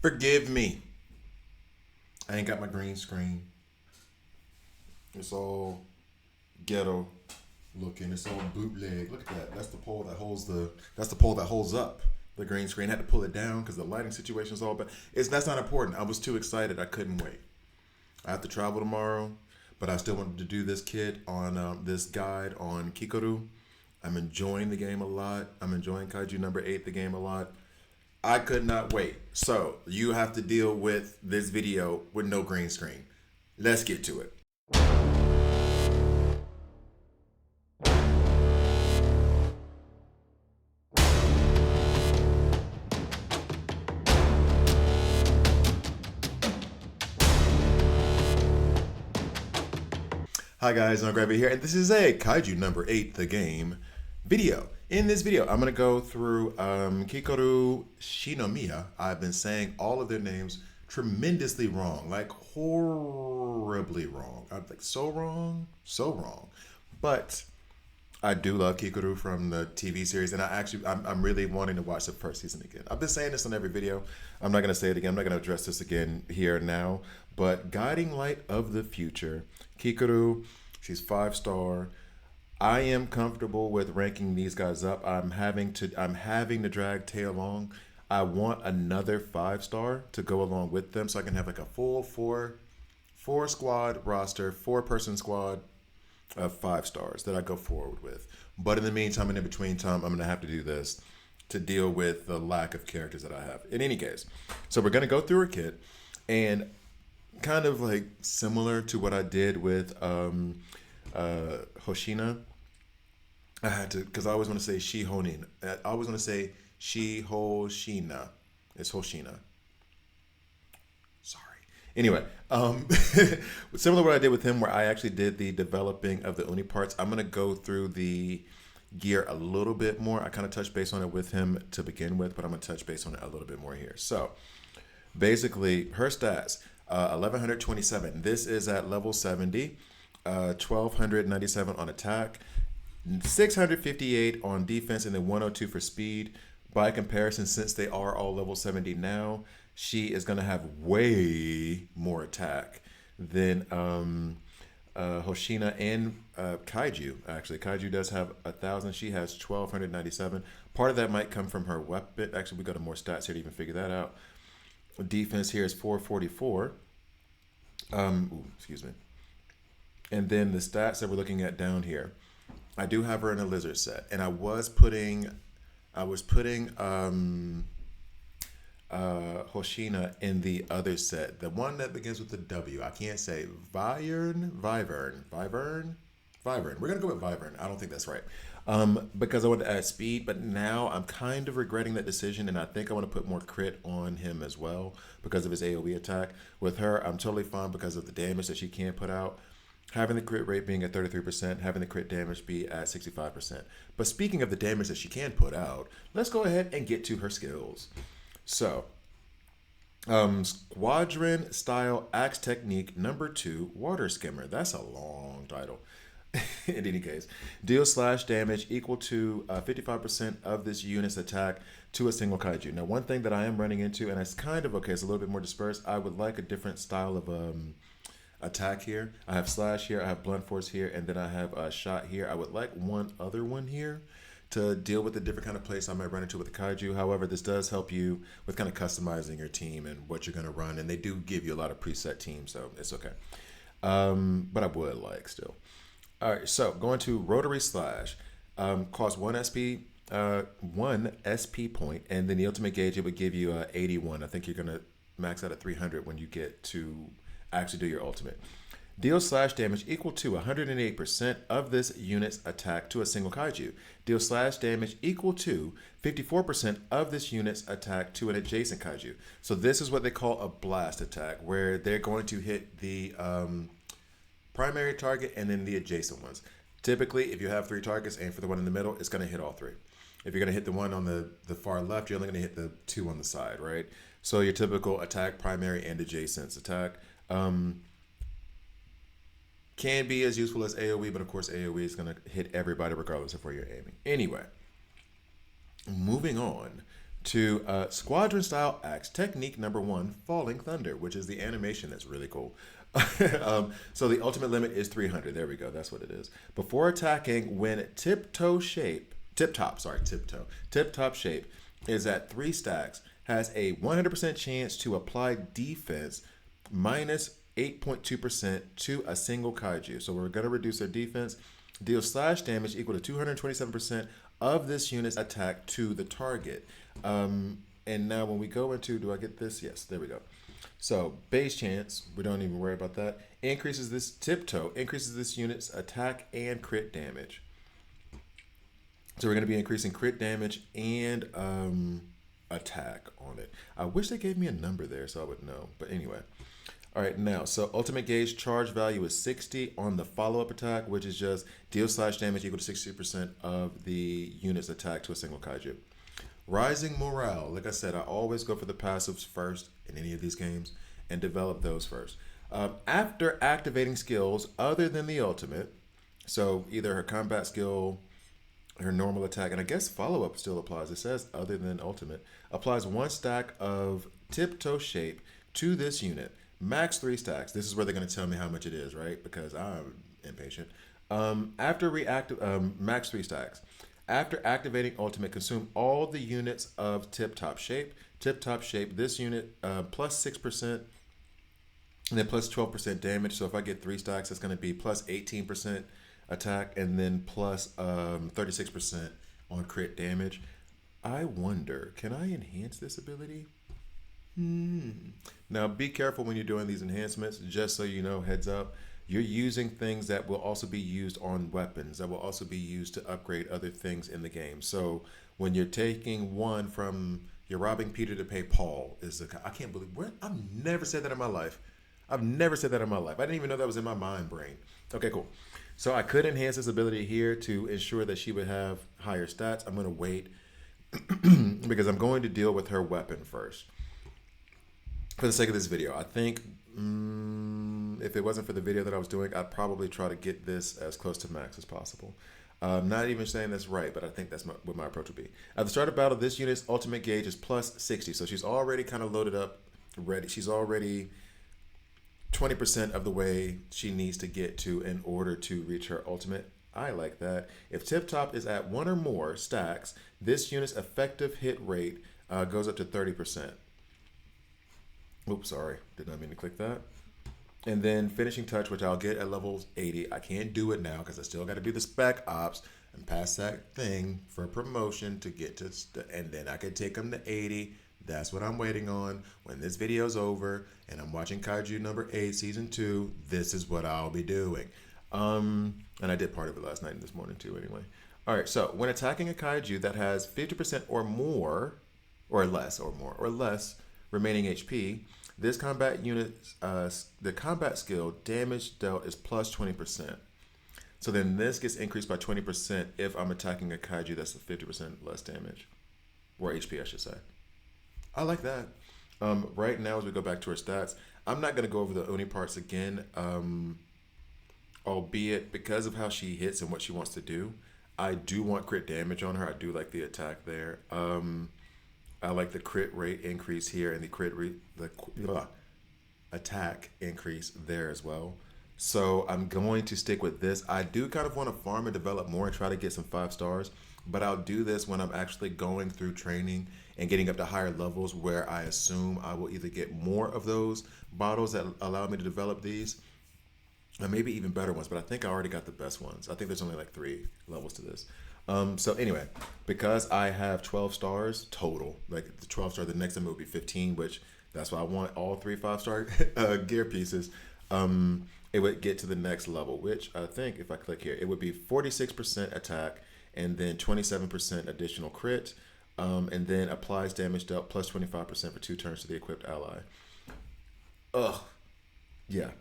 Forgive me. I ain't got my green screen. It's all ghetto looking. It's all bootleg. Look at that. That's the pole that holds the. That's the pole that holds up the green screen. I had to pull it down because the lighting situation is all bad. That's not important. I was too excited. I couldn't wait. I have to travel tomorrow, but I still wanted to do this kit on this guide on Kikoru. I'm enjoying the game a lot. I'm enjoying Kaiju number 8, the game a lot. I could not wait. So you have to deal with this video with no green screen. Let's get to it. Hi guys, I'm Gravy here, and this is a Kaiju number 8, the game video. In this video, I'm going to go through Kikoru, Shinomiya. I've been saying all of their names tremendously wrong, like horribly wrong. I'm like so wrong, so wrong. But I do love Kikoru from the TV series, and I'm really wanting to watch the first season again. I've been saying this on every video. I'm not going to say it again. I'm not going to address this again here now. But Guiding Light of the Future, Kikoru, she's 5-star. I am comfortable with ranking these guys up. I'm having to drag Tay along. I want another 5-star to go along with them, so I can have like a full four squad roster, 4-person squad of 5 stars that I go forward with. But in the meantime and in between time, I'm gonna have to do this to deal with the lack of characters that I have. In any case, so we're gonna go through her kit, and kind of like similar to what I did with Hoshina. I had to, because I always want to say Shihonin. I always want to say Shihoshina. It's Hoshina. Sorry. Anyway, similar to what I did with him, where I actually did the developing of the Uni parts. I'm going to go through the gear a little bit more. I kind of touched base on it with him to begin with, but I'm going to touch base on it a little bit more here. So basically, her stats, 1127. This is at level 70, 1297 on attack, 658 on defense, and then 102 for speed. By comparison, since they are all level 70 now, she is going to have way more attack than Hoshina and Kaiju. Actually, Kaiju does have 1,000. She has 1,297. Part of that might come from her weapon. Actually, we go to more stats here to even figure that out. Defense here is 444. Excuse me. And then the stats that we're looking at down here, I do have her in a lizard set, and I was putting Hoshina in the other set, the one that begins with the W. I can't say Vyvern. We're gonna go with Wyvern. I don't think that's right, because I wanted to add speed, but now I'm kind of regretting that decision, and I think I want to put more crit on him as well because of his AOE attack. With her, I'm totally fine because of the damage that she can put out. Having the crit rate being at 33%, having the crit damage be at 65%. But speaking of the damage that she can put out, let's go ahead and get to her skills. So, Squadron Style Axe Technique number 2, Water Skimmer. That's a long title. In any case, deal slash damage equal to 55% of this unit's attack to a single kaiju. Now, one thing that I am running into, and it's kind of okay, it's a little bit more dispersed. I would like a different style of attack here. I have slash here, I have blunt force here, and then I have a shot here. I would like one other one here to deal with the different kind of place I might run into with the kaiju. However, this does help you with kind of customizing your team and what you're going to run, and they do give you a lot of preset teams, so it's okay. But I would like still. All right, so going to rotary slash, cost 1 SP, 1 SP point, and then the ultimate gauge, it would give you 81. I think you're going to max out at 300 when you get to actually do your ultimate. Deal slash damage equal to 108% of this unit's attack to a single kaiju. Deal slash damage equal to 54% of this unit's attack to an adjacent kaiju. So this is what they call a blast attack, where they're going to hit the primary target and then the adjacent ones. Typically, if you have 3 targets, aim for the one in the middle, it's going to hit all 3. If you're going to hit the one on the far left, you're only going to hit the 2 on the side, right? So your typical attack, primary and adjacent attack. Can be as useful as AoE, but of course AoE is going to hit everybody regardless of where you're aiming. Anyway, moving on to Squadron Style Axe Technique number 1, Falling Thunder, which is the animation that's really cool. So the ultimate limit is 300. There we go. That's what it is. Before attacking, when tip top shape is at 3 stacks, has a 100% chance to apply defense minus 8.2% to a single kaiju. So we're going to reduce their defense. Deal slash damage equal to 227% of this unit's attack to the target. And now when we go into, do I get this? Yes, there we go. So base chance, we don't even worry about that. Increases this unit's attack and crit damage. So we're going to be increasing crit damage and attack on it. I wish they gave me a number there so I would know. But anyway. All right, now, so ultimate gauge charge value is 60 on the follow-up attack, which is just deal slash damage equal to 60% of the unit's attack to a single kaiju. Rising morale. Like I said, I always go for the passives first in any of these games and develop those first. After activating skills other than the ultimate, so either her combat skill, her normal attack, and I guess follow-up still applies. It says other than ultimate. Applies 1 stack of tiptoe shape to this unit. Max 3 stacks. This is where they're going to tell me how much it is, right? Because I'm impatient. Max 3 stacks. After activating ultimate, consume all the units of tip-top shape. Tip-top shape, this unit plus 6%, and then plus 12% damage. So if I get 3 stacks, it's going to be plus 18% attack, and then plus 36% on crit damage. I wonder, can I enhance this ability? Now, be careful when you're doing these enhancements, just so you know, heads up. You're using things that will also be used on weapons, that will also be used to upgrade other things in the game. So when you're taking one from, you're robbing Peter to pay Paul, I can't believe, I've never said that in my life. I didn't even know that was in my mind brain. Okay, cool. So I could enhance this ability here to ensure that she would have higher stats. I'm going to wait because I'm going to deal with her weapon first. For the sake of this video, I think if it wasn't for the video that I was doing, I'd probably try to get this as close to max as possible. I'm not even saying that's right, but I think that's what my approach would be. At the start of battle, this unit's ultimate gauge is plus 60. So she's already kind of loaded up, ready. She's already 20% of the way she needs to get to in order to reach her ultimate. I like that. If Tip Top is at 1 or more stacks, this unit's effective hit rate goes up to 30%. Oops, sorry. Did not mean to click that. And then finishing touch, which I'll get at level 80. I can't do it now because I still got to do the spec ops and pass that thing for promotion to get to, and then I could take them to 80. That's what I'm waiting on. When this video's over and I'm watching Kaiju number 8, season 2, this is what I'll be doing. And I did part of it last night and this morning too anyway. All right, so when attacking a Kaiju that has 50% or more, or less, remaining HP, this combat unit, the combat skill damage dealt is plus 20%. So then this gets increased by 20% if I'm attacking a Kaiju that's 50% less damage, or HP I should say. I like that. Right now as we go back to her stats, I'm not going to go over the Oni parts again, albeit because of how she hits and what she wants to do. I do want crit damage on her. I do like the attack there. I like the crit rate increase here and the attack increase there as well. So I'm going to stick with this. I do kind of want to farm and develop more and try to get some 5 stars, but I'll do this when I'm actually going through training and getting up to higher levels where I assume I will either get more of those bottles that allow me to develop these, or maybe even better ones, but I think I already got the best ones. I think there's only like 3 levels to this. So anyway, because I have 12 stars total, like the 12 star, the next time it would be 15, which that's why I want all 3 5-star gear pieces. It would get to the next level, which I think if I click here, it would be 46% attack and then 27% additional crit, and then applies damage dealt plus 25% for 2 turns to the equipped ally. Ugh, yeah,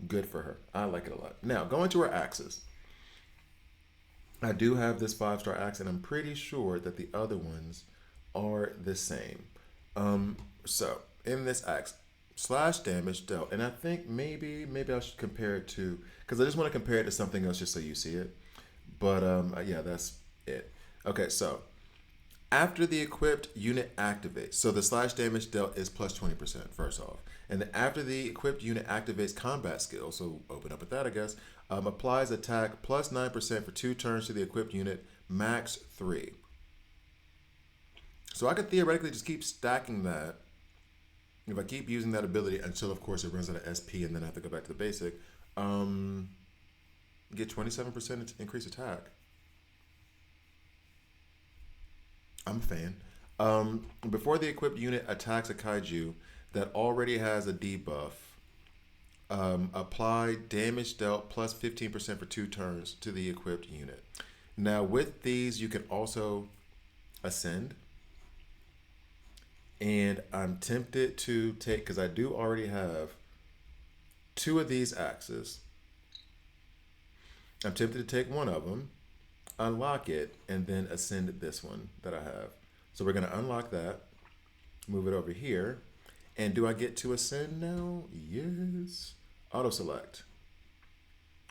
good for her. I like it a lot. Now, going to her axes. I do have this 5-star axe, and I'm pretty sure that the other ones are the same. So in this axe, slash damage dealt, and I think maybe I should compare it to, because I just want to compare it to something else just so you see it. But yeah, that's it. Okay, so After the equipped unit activates, so the slash damage dealt is plus 20% first off. And then after the equipped unit activates combat skill, so open up with that, I guess, applies attack plus 9% for 2 turns to the equipped unit, max 3. So I could theoretically just keep stacking that if I keep using that ability until, of course, it runs out of SP and then I have to go back to the basic. Get 27% increased attack. I'm a fan. Before the equipped unit attacks a kaiju that already has a debuff, apply damage dealt plus 15% for 2 turns to the equipped unit. Now, with these, you can also ascend. And I'm tempted to take, because I do already have 2 of these axes. I'm tempted to take one of them, unlock it, and then ascend this one that I have. So we're going to unlock that, move it over here. And do I get to ascend now? Yes. Auto select.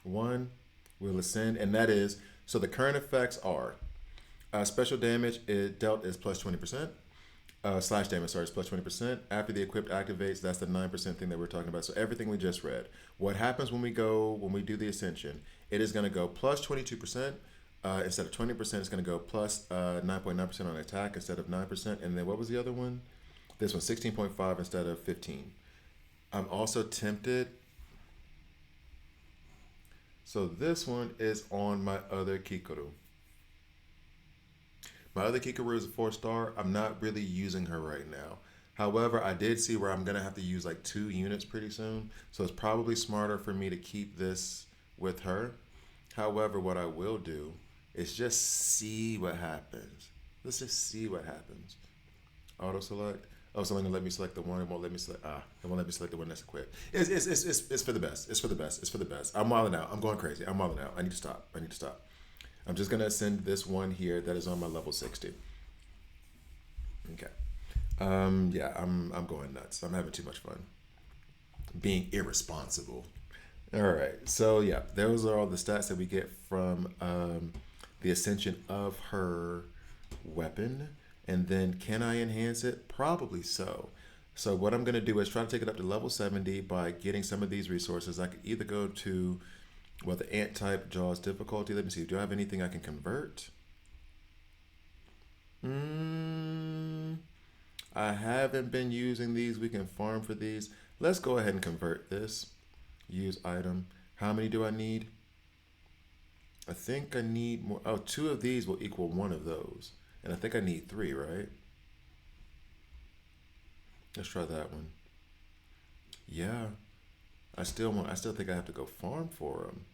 1 will ascend, and that is, so the current effects are special damage it dealt is plus 20%. Slash damage, sorry, is plus 20%. After the equipped activates, that's the 9% thing that we're talking about. So everything we just read. What happens when we do the ascension, it is going to go plus 22%. Instead of 20%, it's going to go plus 9.9% on attack instead of 9%. And then what was the other one? This one, 16.5 instead of 15. I'm also tempted. So this one is on my other Kikoru. My other Kikoru is a 4-star. I'm not really using her right now. However, I did see where I'm going to have to use like 2 units pretty soon. So it's probably smarter for me to keep this with her. However, what I will do is just see what happens. Let's just see what happens. Auto select. Oh, it's only gonna let me select the one. It won't let me select. It won't let me select the one that's equipped. It's for the best. It's for the best. It's for the best. I'm wilding out. I'm going crazy. I'm wilding out. I need to stop. I need to stop. I'm just gonna send this one here that is on my level 60. Okay. Yeah, I'm going nuts. I'm having too much fun. Being irresponsible. All right. So yeah, those are all the stats that we get from the ascension of her weapon. And then can I enhance it? Probably so. So what I'm going to do is try to take it up to level 70 by getting some of these resources. I could either go to, well, the ant type jaws difficulty. Let me see. Do I have anything I can convert? I haven't been using these. We can farm for these. Let's go ahead and convert this. Use item. How many do I need? I think I need more. Oh, 2 of these will equal 1 of those. And I think I need 3, right? Let's try that one. Yeah. I still think I have to go farm for them.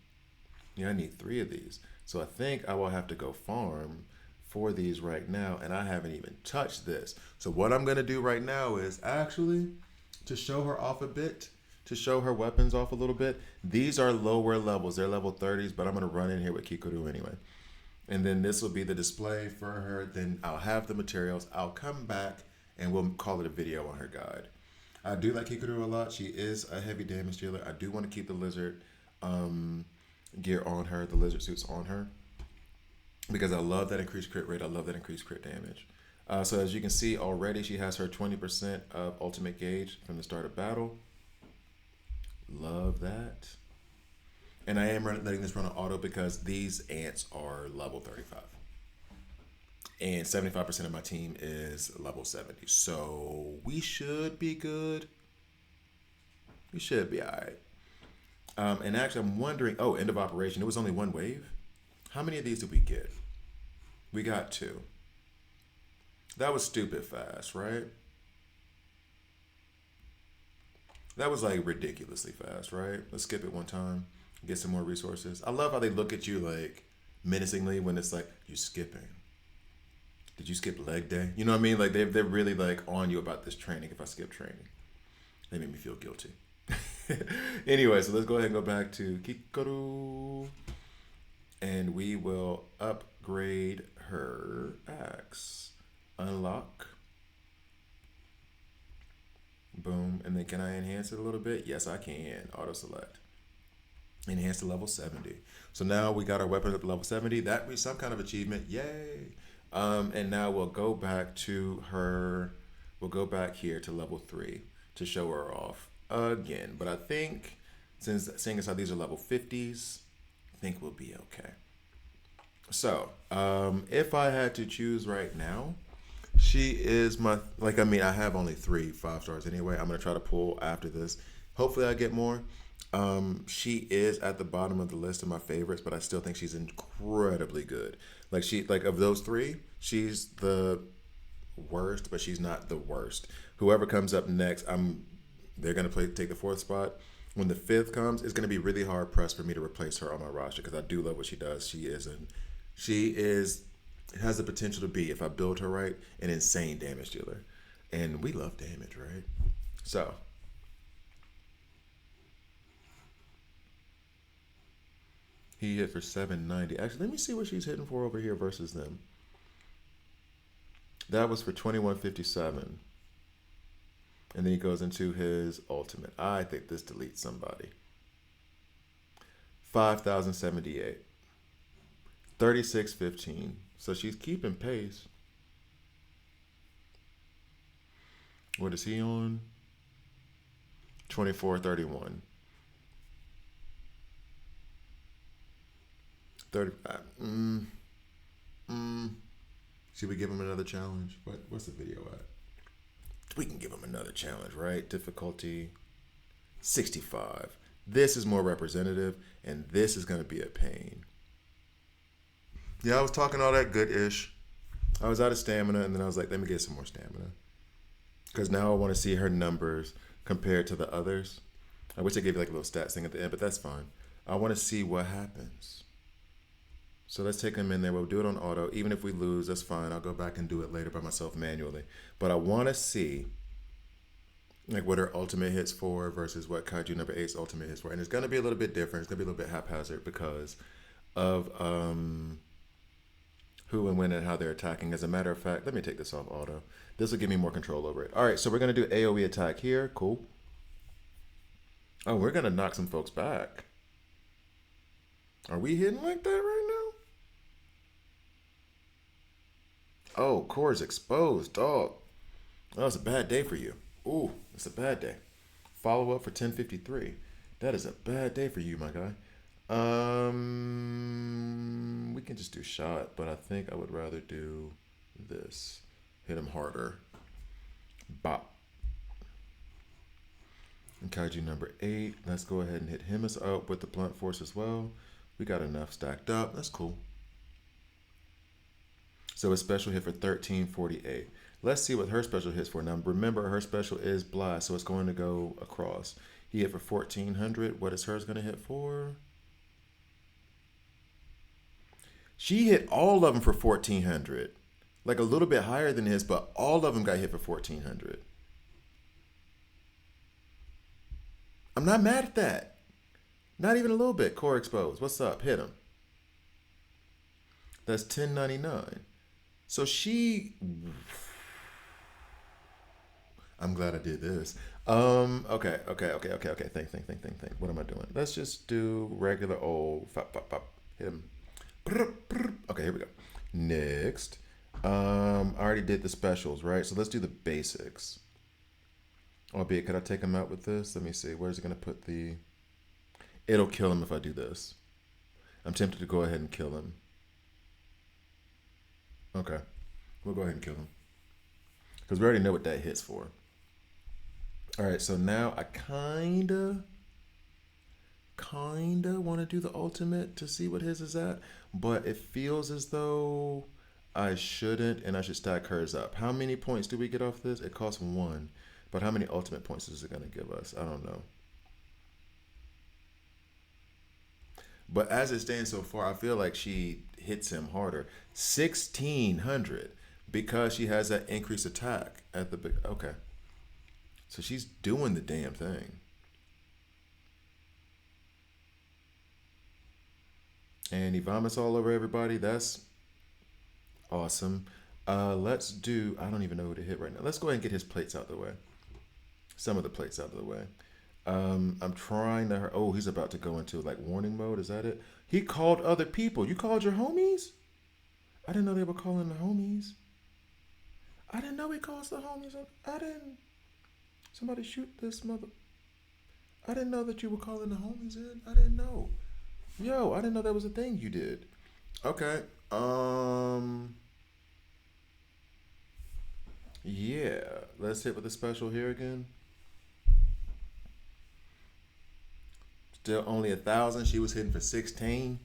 Yeah, I need 3 of these. So I think I will have to go farm for these right now. And I haven't even touched this. So what I'm going to do right now is actually to show her off a bit, to show her weapons off a little bit. These are lower levels. They're level 30s, but I'm going to run in here with Kikoru anyway. And then this will be the display for her. Then I'll have the materials. I'll come back and we'll call it a video on her guide. I do like Kikoru a lot. She is a heavy damage dealer. I do want to keep the lizard gear on her, the lizard suits on her, because I love that increased crit rate. I love that increased crit damage. So as you can see already, she has her 20% of ultimate gauge from the start of battle. Love that. And I am letting this run on auto because these ants are level 35. And 75% of my team is level 70. So we should be good. We should be all right. And actually, I'm wondering, end of operation. It was only 1 wave. How many of these did we get? We got 2. That was stupid fast, right? That was like ridiculously fast, right? Let's skip it one time. Get some more resources. I love how they look at you like menacingly when it's like, you skipping. Did you skip leg day? You know what I mean? Like they're really like on you about this training if I skip training. They make me feel guilty. Anyway, so let's go ahead and go back to Kikoru. And we will upgrade her axe. Unlock. Boom. And then can I enhance it a little bit? Yes, I can. Auto select. Enhance to level 70. So now we got our weapon up to level 70. That was some kind of achievement. Yay. And now we'll go back to her. We'll go back here to level 3 to show her off again. But I think since seeing as how these are level 50s, I think we'll be okay. So, if I had to choose right now, she is my like. I mean, I have only 3 5 stars anyway. I'm gonna try to pull after this. Hopefully, I get more. She is at the bottom of the list of my favorites, but I still think she's incredibly good. Like of those 3, she's the worst, but she's not the worst. Whoever comes up next, they're gonna take the 4th spot. When the 5th comes, it's gonna be really hard pressed for me to replace her on my roster because I do love what she does. She is has the potential to be, if I build her right, an insane damage dealer, and we love damage, right? So he hit for 790. Actually, let me see what she's hitting for over here versus them. That was for 2157. And then he goes into his ultimate. I think this deletes somebody. 5078. 3615. So she's keeping pace. What is he on? 2431. 35. Should we give him another challenge? What's the video at? We can give him another challenge, right? Difficulty 65. This is more representative, and this is going to be a pain. Yeah, I was talking all that good-ish. I was out of stamina, and then I was like, let me get some more stamina. Because now I want to see her numbers compared to the others. I wish I gave you like a little stats thing at the end, but that's fine. I want to see what happens. So let's take them in there. We'll do it on auto. Even if we lose, that's fine. I'll go back and do it later by myself manually. But I want to see like what her ultimate hits for versus what Kaiju number 8's ultimate hits for. And it's going to be a little bit different. It's going to be a little bit haphazard because of who and when and how they're attacking. As a matter of fact, let me take this off auto. This will give me more control over it. All right, so we're going to do AoE attack here. Cool. Oh, we're going to knock some folks back. Are we hitting like that right now? Oh, core's exposed, dog. That was a bad day for you. Ooh, it's a bad day. Follow up for 1053. That is a bad day for you, my guy. We can just do shot, but I think I would rather do this. Hit him harder. Bop. And Kaiju number 8. Let's go ahead and hit him up with the blunt force as well. We got enough stacked up. That's cool. So his special hit for 1348. Let's see what her special hits for. Now remember, her special is blast, so it's going to go across. He hit for 1400. What is hers going to hit for? She hit all of them for 1400. Like a little bit higher than his, but all of them got hit for 1400. I'm not mad at that. Not even a little bit. Core exposed. What's up? Hit him. That's 1099. So she... I'm glad I did this. Okay. Think. What am I doing? Let's just do regular old... Hit him. Okay, here we go. Next. I already did the specials, right? So let's do the basics. Albeit, could I take him out with this? Let me see. Where's it going to put the... It'll kill him if I do this. I'm tempted to go ahead and kill him. Okay. We'll go ahead and kill him. Because we already know what that hits for. Alright, so now I kinda want to do the ultimate to see what his is at. But it feels as though I shouldn't, and I should stack hers up. How many points do we get off this? It costs 1. But how many ultimate points is it going to give us? I don't know. But as it stands so far, I feel like she hits him harder. 1600 because she has that increased attack at the big. Okay. So she's doing the damn thing. And he vomits all over everybody. That's awesome. Let's do, I don't even know who to hit right now. Let's go ahead and get his plates out of the way. Some of the plates out of the way. I'm trying to, oh, he's about to go into like warning mode. Is that it? He called other people. You called your homies? I didn't know they were calling the homies. I didn't know he calls the homies. I didn't. Somebody shoot this mother. I didn't know that you were calling the homies in. I didn't know. Yo, I didn't know that was a thing you did. Okay. Yeah. Let's hit with the special here again. Still only 1,000. She was hitting for 16.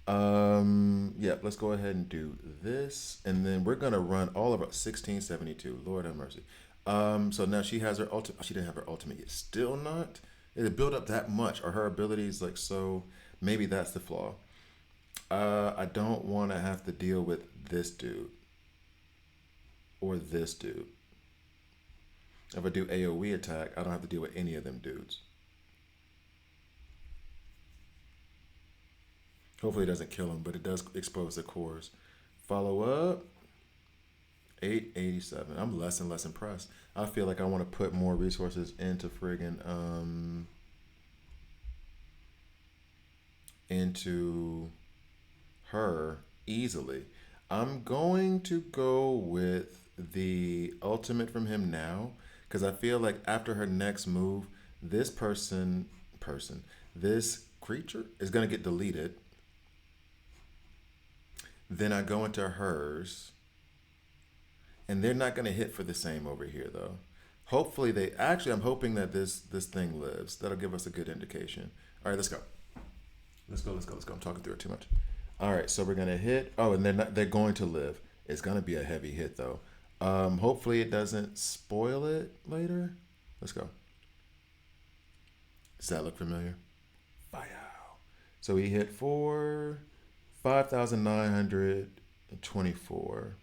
Yeah, let's go ahead and do this. And then we're gonna run all of our 1672. Lord have mercy. So now she has her ultimate. She didn't have her ultimate yet. Still not. It built up that much. Are her abilities like so? Maybe that's the flaw. I don't want to have to deal with this dude or this dude. If I do AOE attack, I don't have to deal with any of them dudes. Hopefully it doesn't kill him, but it does expose the cores. Follow up. 887. I'm less and less impressed. I feel like I want to put more resources into friggin' into her easily. I'm going to go with the ultimate from him now because I feel like after her next move, this this creature is going to get deleted. Then I go into hers, and they're not going to hit for the same over here though. Hopefully they actually. I'm hoping that this thing lives. That'll give us a good indication. All right, let's go. Let's go. Let's go. Let's go. I'm talking through it too much. All right, so we're gonna hit. Oh, and they're going to live. It's gonna be a heavy hit though. Hopefully it doesn't spoil it later. Let's go. Does that look familiar? Wow. So he hit for 5,924.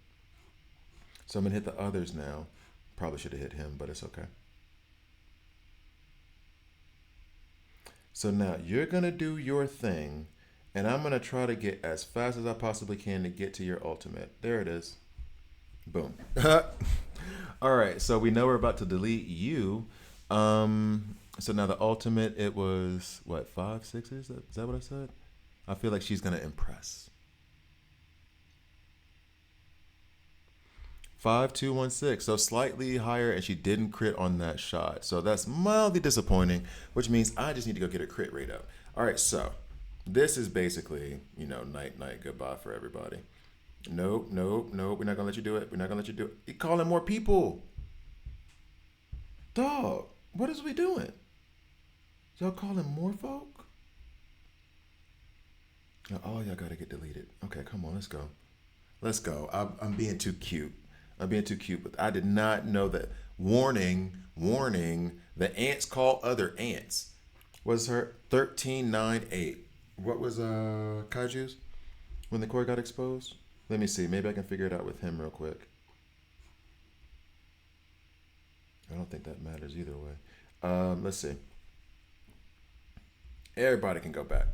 So I'm gonna hit the others now. Probably should have hit him, but it's okay. So now you're gonna do your thing, and I'm gonna try to get as fast as I possibly can to get to your ultimate. There it is. Boom. All right, so we know we're about to delete you. So now the ultimate, it was what, 5 6s? Is that what I said? I feel like she's gonna impress. 5216, so slightly higher, and she didn't crit on that shot. So that's mildly disappointing, which means I just need to go get her crit rate up. All right, so this is basically, night, night, goodbye for everybody. Nope, nope, nope. We're not gonna let you do it. We're not gonna let you do it. You calling more people. Dog, what is we doing? Y'all calling more folk? Oh, y'all gotta get deleted. Okay, come on, let's go. Let's go. I'm being too cute. I'm being too cute, but I did not know that. Warning, warning. The ants call other ants. Was her 1398? What was Kaiju's when the core got exposed? Let me see. Maybe I can figure it out with him real quick. I don't think that matters either way. Let's see. Everybody can go back.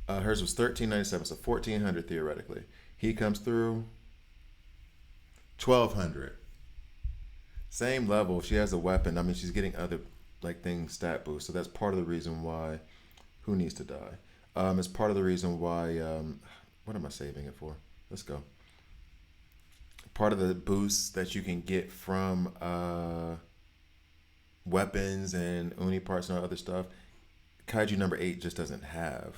Hers was 1397, so 1400 theoretically. He comes through 1200. Same level. She has a weapon. I mean, she's getting other things stat boost. So that's part of the reason why. Who needs to die? It's part of the reason why. What am I saving it for? Let's go. Part of the boosts that you can get from weapons and uni parts and all other stuff. Kaiju number 8 just doesn't have.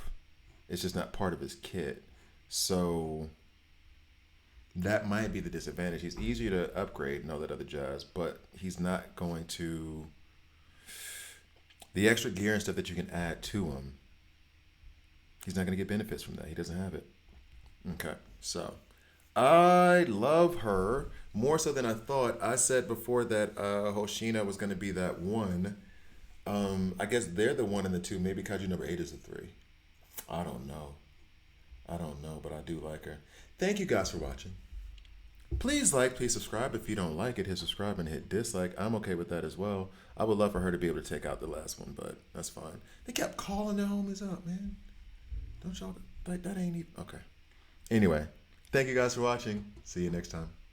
It's just not part of his kit. So that might be the disadvantage. He's easier to upgrade and all that other jazz, but he's not going to. The extra gear and stuff that you can add to him, he's not going to get benefits from that. He doesn't have it. Okay, so I love her more so than I thought. I said before that Hoshina was going to be that one. I guess they're the one and the two. Maybe Kaiju number 8 is the 3. I don't know. I don't know, but I do like her. Thank you guys for watching. Please like, please subscribe. If you don't like it, hit subscribe and hit dislike. I'm okay with that as well. I would love for her to be able to take out the last one, but that's fine. They kept calling their homies up, man. Don't y'all, that ain't even, okay. Anyway, thank you guys for watching. See you next time.